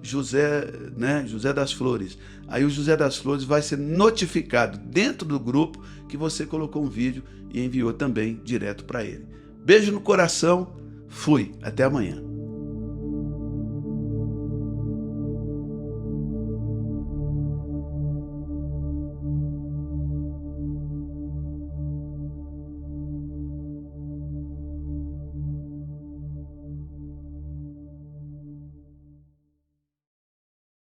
@José, né? José das Flores. Aí o José das Flores vai ser notificado dentro do grupo que você colocou um vídeo e enviou também direto para ele. Beijo no coração. Fui. Até amanhã.